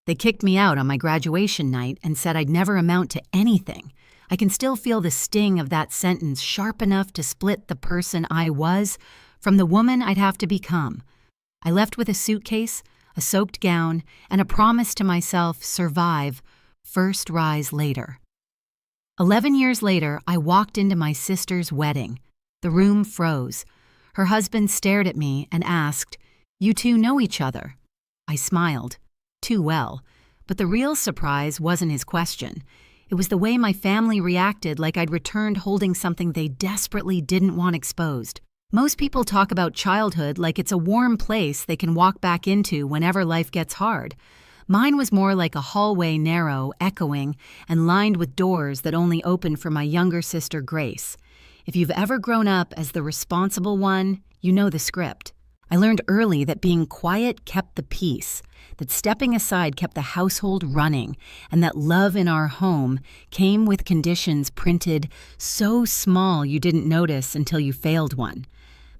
They kicked me out on my graduation night and said I'd never amount to anything. I can still feel the sting of that sentence sharp enough to split the person I was from the woman I'd have to become. I left with a suitcase, a soaked gown, and a promise to myself, survive, first rise later. 11 years later, I walked into my sister's wedding. The room froze. Her husband stared at me and asked, "You two know each other?" I smiled. Too well. But the real surprise wasn't his question. It was the way my family reacted, like I'd returned holding something they desperately didn't want exposed. Most people talk about childhood like it's a warm place they can walk back into whenever life gets hard. Mine was more like a hallway, narrow, echoing, and lined with doors that only opened for my younger sister, Grace. If you've ever grown up as the responsible one, you know the script. I learned early that being quiet kept the peace, that stepping aside kept the household running, and that love in our home came with conditions printed so small you didn't notice until you failed one.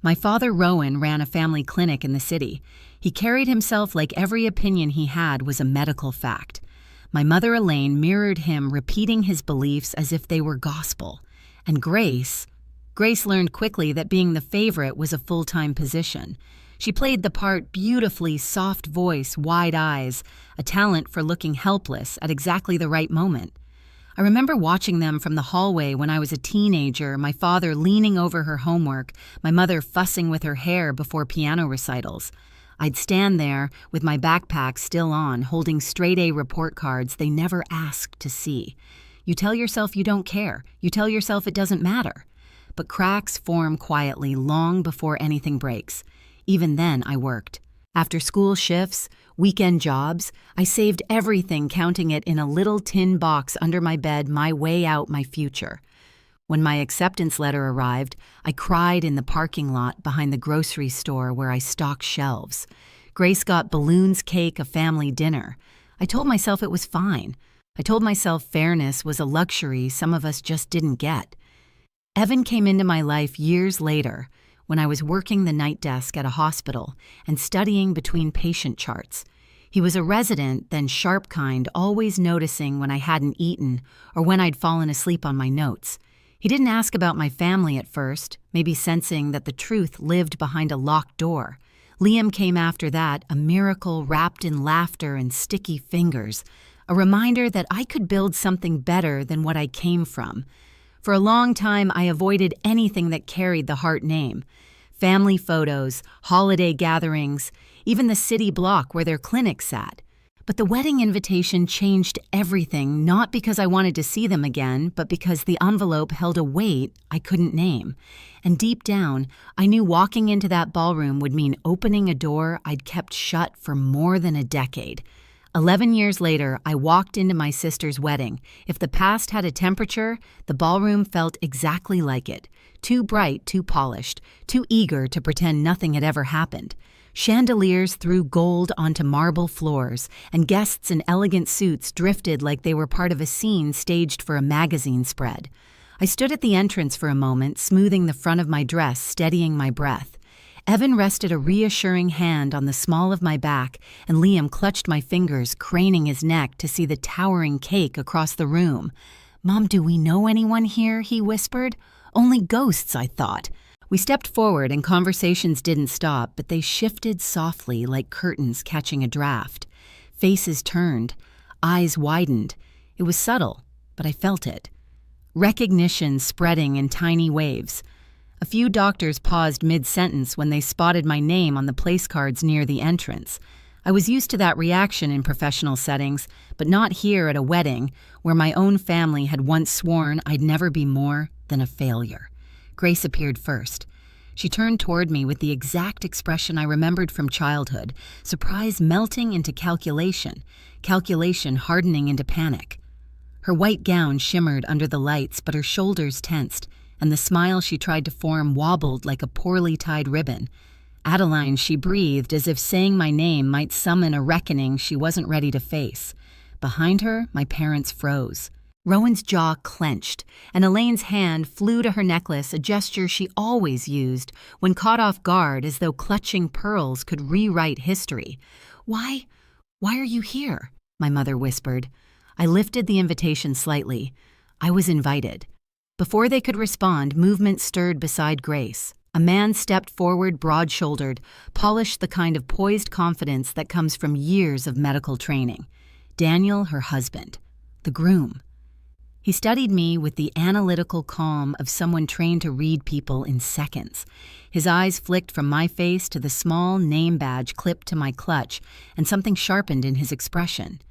My father, Rowan, ran a family clinic in the city. He carried himself like every opinion he had was a medical fact. My mother, Elaine, mirrored him, repeating his beliefs as if they were gospel. And Grace learned quickly that being the favorite was a full-time position. She played the part beautifully, soft voice, wide eyes, a talent for looking helpless at exactly the right moment. I remember watching them from the hallway when I was a teenager, my father leaning over her homework, my mother fussing with her hair before piano recitals. I'd stand there with my backpack still on, holding straight-A report cards they never asked to see. You tell yourself you don't care. You tell yourself it doesn't matter. But cracks form quietly long before anything breaks. Even then, I worked. After school shifts, weekend jobs, I saved everything, counting it in a little tin box under my bed, my way out, my future. When my acceptance letter arrived, I cried in the parking lot behind the grocery store where I stocked shelves. Grace got balloons, cake, a family dinner. I told myself it was fine. I told myself fairness was a luxury some of us just didn't get. Evan came into my life years later, when I was working the night desk at a hospital and studying between patient charts. He was a resident, then sharp kind, always noticing when I hadn't eaten or when I'd fallen asleep on my notes. He didn't ask about my family at first, maybe sensing that the truth lived behind a locked door. Liam came after that, a miracle wrapped in laughter and sticky fingers, a reminder that I could build something better than what I came from. For a long time, I avoided anything that carried the Hart name. Family photos, holiday gatherings, even the city block where their clinic sat. But the wedding invitation changed everything, not because I wanted to see them again, but because the envelope held a weight I couldn't name. And deep down, I knew walking into that ballroom would mean opening a door I'd kept shut for more than a decade. 11 years later, I walked into my sister's wedding. If the past had a temperature, the ballroom felt exactly like it. Too bright, too polished, too eager to pretend nothing had ever happened. Chandeliers threw gold onto marble floors, and guests in elegant suits drifted like they were part of a scene staged for a magazine spread. I stood at the entrance for a moment, smoothing the front of my dress, steadying my breath. Evan rested a reassuring hand on the small of my back, and Liam clutched my fingers, craning his neck to see the towering cake across the room. "Mom, do we know anyone here?" he whispered. "Only ghosts," I thought. We stepped forward and conversations didn't stop, but they shifted softly like curtains catching a draft. Faces turned, eyes widened. It was subtle, but I felt it. Recognition spreading in tiny waves. A few doctors paused mid-sentence when they spotted my name on the place cards near the entrance. I was used to that reaction in professional settings, but not here at a wedding where my own family had once sworn I'd never be more than a failure. Grace appeared first. She turned toward me with the exact expression I remembered from childhood, surprise melting into calculation, calculation hardening into panic. Her white gown shimmered under the lights, but her shoulders tensed, and the smile she tried to form wobbled like a poorly tied ribbon. "Adeline," she breathed, as if saying my name might summon a reckoning she wasn't ready to face. Behind her, my parents froze. Rowan's jaw clenched, and Elaine's hand flew to her necklace, a gesture she always used when caught off guard, as though clutching pearls could rewrite history. Why are you here?" my mother whispered. I lifted the invitation slightly. I was invited. Before they could respond, movement stirred beside Grace. A man stepped forward, broad-shouldered, polished the kind of poised confidence that comes from years of medical training. Daniel, her husband. The groom. He studied me with the analytical calm of someone trained to read people in seconds. His eyes flicked from my face to the small name badge clipped to my clutch, and something sharpened in his expression.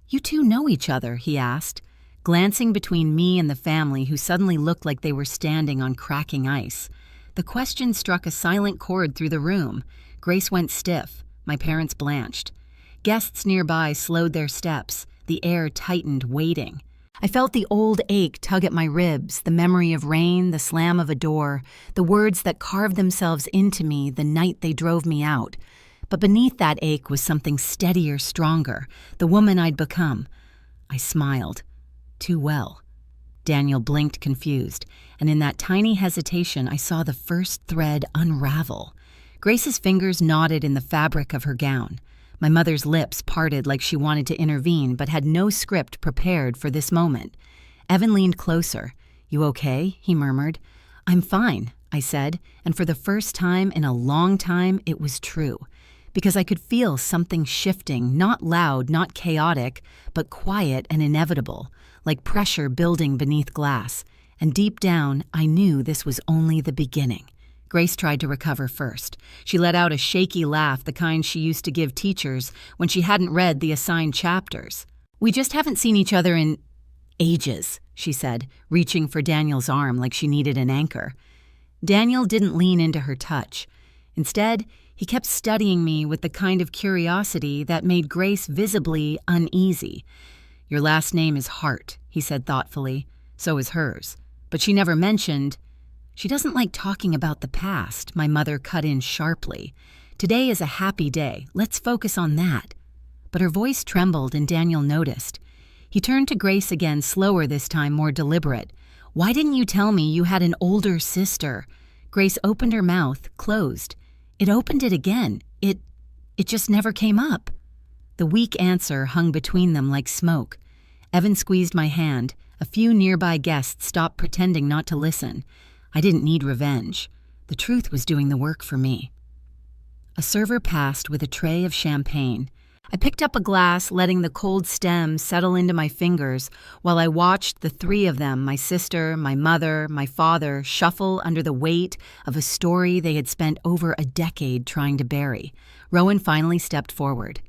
"You two know each other?" he asked, glancing between me and the family who suddenly looked like they were standing on cracking ice. The question struck a silent chord through the room. Grace went stiff. My parents blanched. Guests nearby slowed their steps. The air tightened, waiting. I felt the old ache tug at my ribs, the memory of rain, the slam of a door, the words that carved themselves into me the night they drove me out. But beneath that ache was something steadier, stronger, the woman I'd become. I smiled. Too well. Daniel blinked confused, and in that tiny hesitation I saw the first thread unravel. Grace's fingers knotted in the fabric of her gown. My mother's lips parted like she wanted to intervene but had no script prepared for this moment. Evan leaned closer. "You okay?" he murmured. "I'm fine," I said, and for the first time in a long time it was true. Because I could feel something shifting, not loud, not chaotic, but quiet and inevitable, like pressure building beneath glass. And deep down, I knew this was only the beginning. Grace tried to recover first. She let out a shaky laugh, the kind she used to give teachers when she hadn't read the assigned chapters. "We just haven't seen each other in ages," she said, reaching for Daniel's arm like she needed an anchor. Daniel didn't lean into her touch. Instead, he kept studying me with the kind of curiosity that made Grace visibly uneasy. "Your last name is Hart," he said thoughtfully. "So is hers. But she never mentioned—" "She doesn't like talking about the past," my mother cut in sharply. "Today is a happy day. Let's focus on that." But her voice trembled and Daniel noticed. He turned to Grace again, slower this time, more deliberate. "Why didn't you tell me you had an older sister?" Grace opened her mouth, closed. It opened it again. It just never came up. The weak answer hung between them like smoke. Evan squeezed my hand. A few nearby guests stopped pretending not to listen. I didn't need revenge. The truth was doing the work for me. A server passed with a tray of champagne. I picked up a glass, letting the cold stem settle into my fingers while I watched the three of them, my sister, my mother, my father, shuffle under the weight of a story they had spent over a decade trying to bury. Rowan finally stepped forward.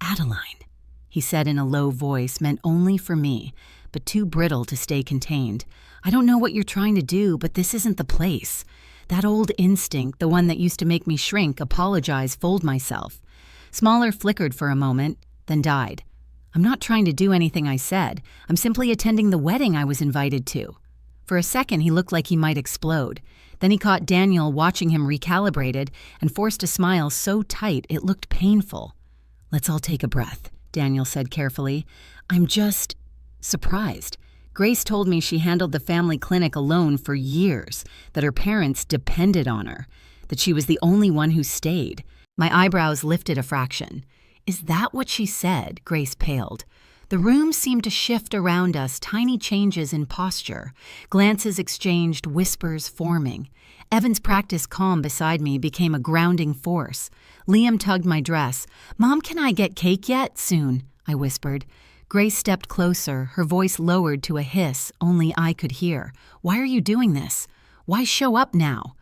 "Adeline," he said in a low voice meant only for me, but too brittle to stay contained. "I don't know what you're trying to do, but this isn't the place." That old instinct, the one that used to make me shrink, apologize, fold myself. Smaller flickered for a moment, then died. "I'm not trying to do anything," I said. "I'm simply attending the wedding I was invited to." For a second, he looked like he might explode. Then he caught Daniel watching him recalibrated and forced a smile so tight it looked painful. "Let's all take a breath," Daniel said carefully. "I'm just surprised. Grace told me she handled the family clinic alone for years, that her parents depended on her, that she was the only one who stayed." My eyebrows lifted a fraction. "Is that what she said?" Grace paled. The room seemed to shift around us, tiny changes in posture, glances exchanged, whispers forming. Evan's practiced calm beside me became a grounding force. Liam tugged my dress. "Mom, can I get cake yet?" "Soon," I whispered. Grace stepped closer, her voice lowered to a hiss only I could hear. "Why are you doing this? Why show up now?"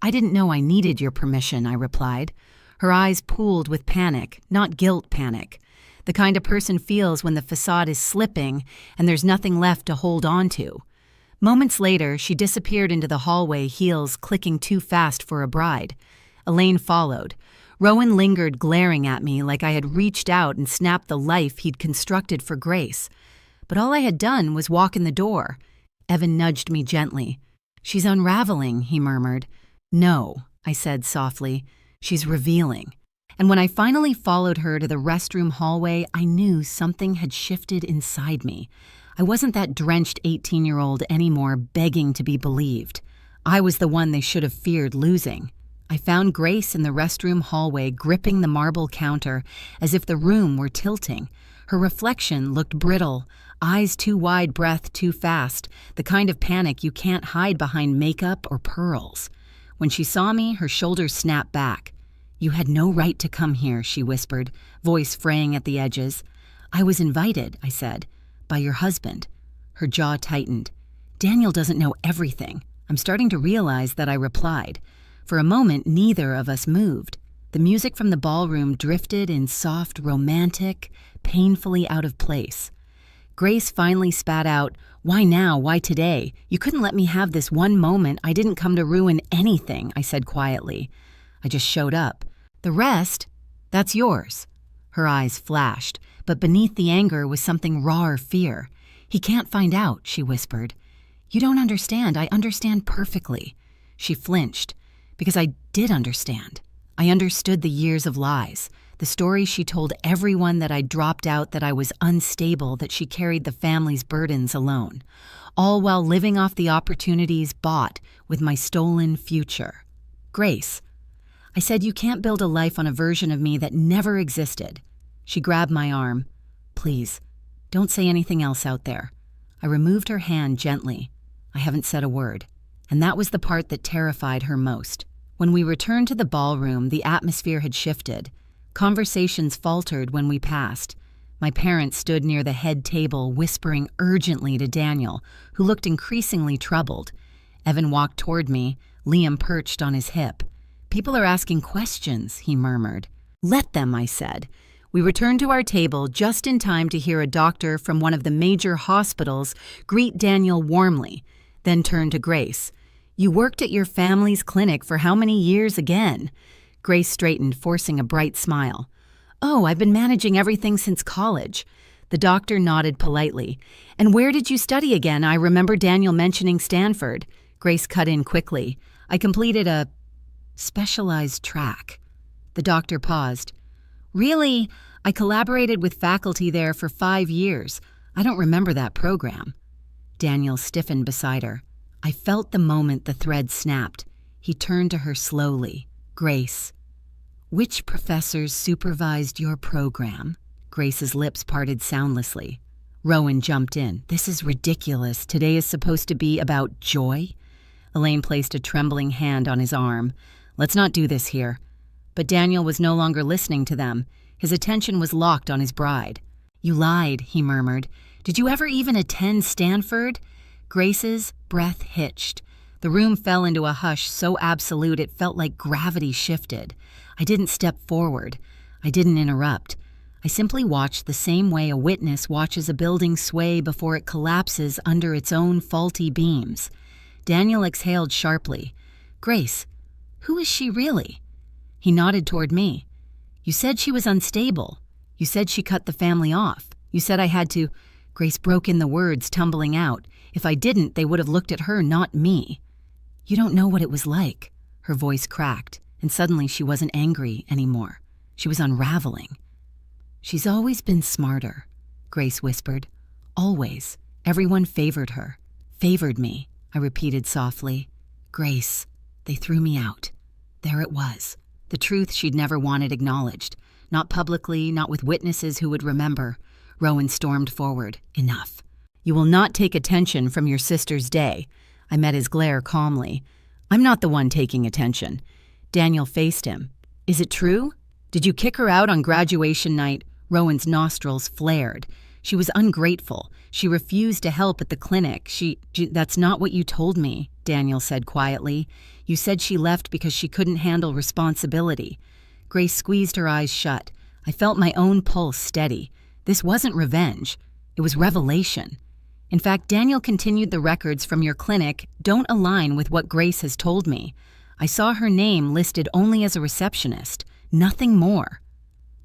"I didn't know I needed your permission," I replied. Her eyes pooled with panic, not guilt panic. The kind a person feels when the facade is slipping and there's nothing left to hold on to. Moments later, she disappeared into the hallway, heels clicking too fast for a bride. Elaine followed. Rowan lingered, glaring at me like I had reached out and snapped the life he'd constructed for Grace. But all I had done was walk in the door. Evan nudged me gently. "She's unraveling," he murmured. "No," I said softly. "She's revealing." And when I finally followed her to the restroom hallway, I knew something had shifted inside me. I wasn't that drenched 18-year-old anymore begging to be believed. I was the one they should have feared losing. I found Grace in the restroom hallway gripping the marble counter as if the room were tilting. Her reflection looked brittle, eyes too wide, breath too fast, the kind of panic you can't hide behind makeup or pearls. When she saw me, her shoulders snapped back. "You had no right to come here," she whispered, voice fraying at the edges. "I was invited," I said, "by your husband." Her jaw tightened. "Daniel doesn't know everything." I'm starting to realize that I replied. For a moment, neither of us moved. The music from the ballroom drifted in soft, romantic, painfully out of place. Grace finally spat out, "Why now? Why today? You couldn't let me have this one moment. I didn't come to ruin anything," I said quietly. "I just showed up. The rest, that's yours." Her eyes flashed, but beneath the anger was something rawer fear. "He can't find out," she whispered. "You don't understand. I understand perfectly." She flinched, because I did understand. I understood the years of lies, the story she told everyone that I dropped out, that I was unstable, that she carried the family's burdens alone, all while living off the opportunities bought with my stolen future. "Grace," I said, "you can't build a life on a version of me that never existed." She grabbed my arm. "Please, don't say anything else out there." I removed her hand gently. I haven't said a word. And that was the part that terrified her most. When we returned to the ballroom, the atmosphere had shifted. Conversations faltered when we passed. My parents stood near the head table, whispering urgently to Daniel, who looked increasingly troubled. Evan walked toward me, Liam perched on his hip. "People are asking questions," he murmured. "Let them," I said. We returned to our table just in time to hear a doctor from one of the major hospitals greet Daniel warmly, then turn to Grace. "You worked at your family's clinic for how many years again?" Grace straightened, forcing a bright smile. "Oh, I've been managing everything since college." The doctor nodded politely. "And where did you study again? I remember Daniel mentioning Stanford." Grace cut in quickly. "I completed a specialized track." The doctor paused. "Really? I collaborated with faculty there for 5 years. I don't remember that program." Daniel stiffened beside her. I felt the moment the thread snapped. He turned to her slowly. "Grace, which professors supervised your program?" Grace's lips parted soundlessly. Rowan jumped in. "This is ridiculous. Today is supposed to be about joy." Elaine placed a trembling hand on his arm. "Let's not do this here." But Daniel was no longer listening to them. His attention was locked on his bride. "You lied," he murmured. "Did you ever even attend Stanford?" Grace's breath hitched. The room fell into a hush so absolute it felt like gravity shifted. I didn't step forward. I didn't interrupt. I simply watched the same way a witness watches a building sway before it collapses under its own faulty beams. Daniel exhaled sharply. "Grace, who is she really?" He nodded toward me. "You said she was unstable. You said she cut the family off. You said I had to—" Grace broke in the words, tumbling out. "If I didn't, they would have looked at her, not me." "You don't know what it was like." Her voice cracked, and suddenly she wasn't angry anymore. She was unraveling. "She's always been smarter," Grace whispered. "Always. Everyone favored her. Favored me," I repeated softly. "Grace, they threw me out." There it was. The truth she'd never wanted acknowledged. Not publicly, not with witnesses who would remember. Rowan stormed forward. "Enough. You will not take attention from your sister's day." I met his glare calmly. "I'm not the one taking attention." Daniel faced him. "Is it true? Did you kick her out on graduation night?" Rowan's nostrils flared. "She was ungrateful. She refused to help at the clinic. That's not what you told me," Daniel said quietly. "You said she left because she couldn't handle responsibility." Grace squeezed her eyes shut. I felt my own pulse steady. This wasn't revenge. It was revelation. "In fact, Daniel continued, the records from your clinic don't align with what Grace has told me. I saw her name listed only as a receptionist, nothing more."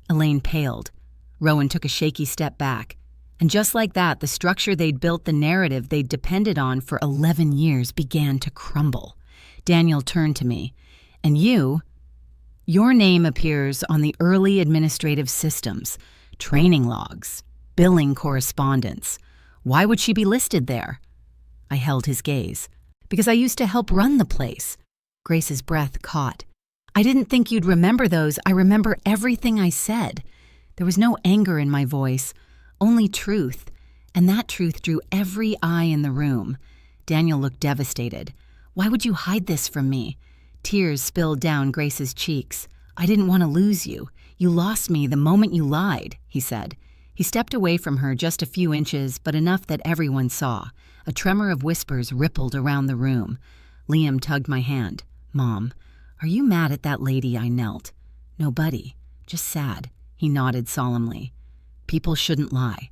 Elaine paled. Rowan took a shaky step back. And just like that, the structure they'd built, the narrative they'd depended on for 11 years began to crumble. Daniel turned to me. "And your name appears on the early administrative systems, training logs, billing correspondence. Why would she be listed there?" I held his gaze. "Because I used to help run the place." Grace's breath caught. "I didn't think you'd remember those. I remember everything I said." There was no anger in my voice, Only truth, and that truth drew every eye in the room. Daniel looked devastated. "Why would you hide this from me?" Tears spilled down Grace's cheeks. "I didn't want to lose you. You lost me the moment you lied," he said. He stepped away from her just a few inches, but enough that everyone saw. A tremor of whispers rippled around the room. Liam tugged my hand. "Mom, are you mad at that lady?" I knelt. "No, buddy, just sad," he nodded solemnly. "People shouldn't lie."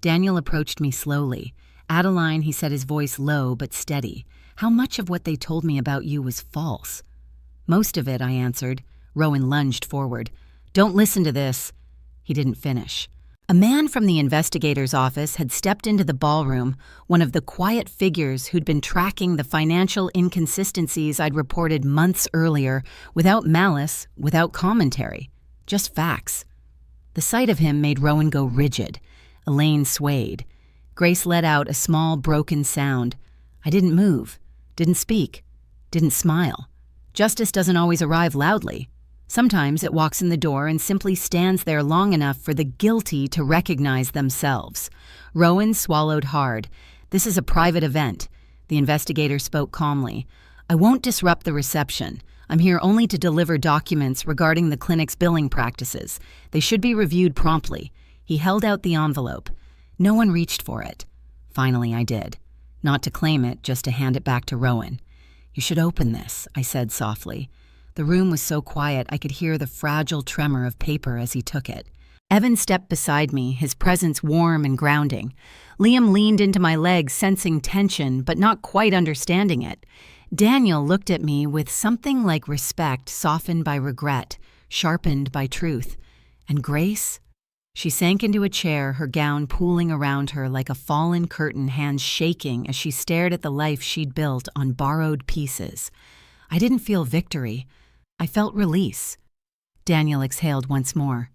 Daniel approached me slowly. "Adeline," he said, his voice low but steady, "how much of what they told me about you was false?" "Most of it," I answered. Rowan lunged forward. "Don't listen to this." He didn't finish. A man from the investigator's office had stepped into the ballroom, one of the quiet figures who'd been tracking the financial inconsistencies I'd reported months earlier, without malice, without commentary, just facts. The sight of him made Rowan go rigid. Elaine swayed. Grace let out a small, broken sound. I didn't move, didn't speak, didn't smile. Justice doesn't always arrive loudly. Sometimes it walks in the door and simply stands there long enough for the guilty to recognize themselves. Rowan swallowed hard. "This is a private event." The investigator spoke calmly. "I won't disrupt the reception. I'm here only to deliver documents regarding the clinic's billing practices. They should be reviewed promptly." He held out the envelope. No one reached for it. Finally, I did. Not to claim it, just to hand it back to Rowan. "You should open this," I said softly. The room was so quiet I could hear the fragile tremor of paper as he took it. Evan stepped beside me, his presence warm and grounding. Liam leaned into my legs, sensing tension, but not quite understanding it. Daniel looked at me with something like respect softened by regret, sharpened by truth. And Grace? She sank into a chair, her gown pooling around her like a fallen curtain, hands shaking as she stared at the life she'd built on borrowed pieces. I didn't feel victory. I felt release. Daniel exhaled once more.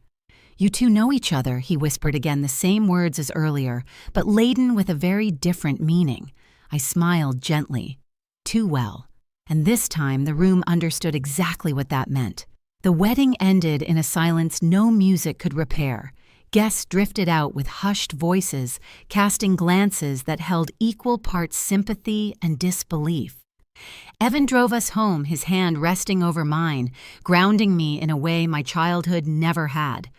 "You two know each other," he whispered again, the same words as earlier, but laden with a very different meaning. I smiled gently. Too well. And this time the room understood exactly what that meant. The wedding ended in a silence no music could repair. Guests drifted out with hushed voices, casting glances that held equal parts sympathy and disbelief. Evan drove us home, his hand resting over mine, grounding me in a way my childhood never had.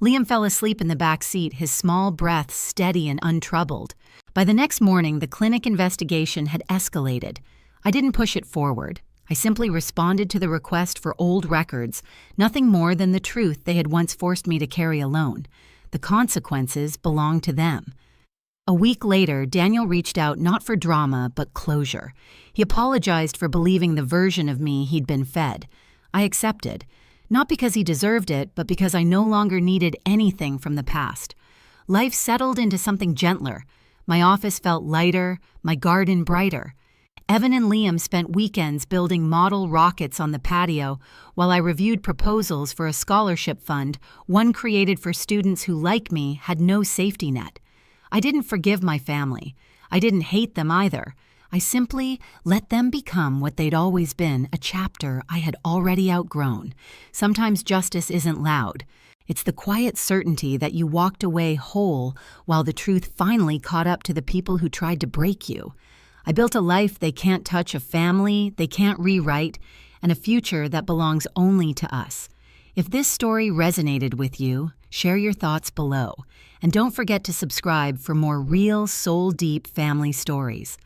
Liam fell asleep in the back seat, his small breath steady and untroubled. By the next morning, the clinic investigation had escalated. I didn't push it forward. I simply responded to the request for old records, nothing more than the truth they had once forced me to carry alone. The consequences belonged to them. A week later, Daniel reached out not for drama, but closure. He apologized for believing the version of me he'd been fed. I accepted, not because he deserved it, but because I no longer needed anything from the past. Life settled into something gentler. My office felt lighter, my garden brighter. Evan and Liam spent weekends building model rockets on the patio while I reviewed proposals for a scholarship fund, one created for students who, like me, had no safety net. I didn't forgive my family. I didn't hate them either. I simply let them become what they'd always been, a chapter I had already outgrown. Sometimes justice isn't loud. It's the quiet certainty that you walked away whole while the truth finally caught up to the people who tried to break you. I built a life they can't touch, a family they can't rewrite, and a future that belongs only to us. If this story resonated with you, share your thoughts below. And don't forget to subscribe for more real, soul-deep family stories.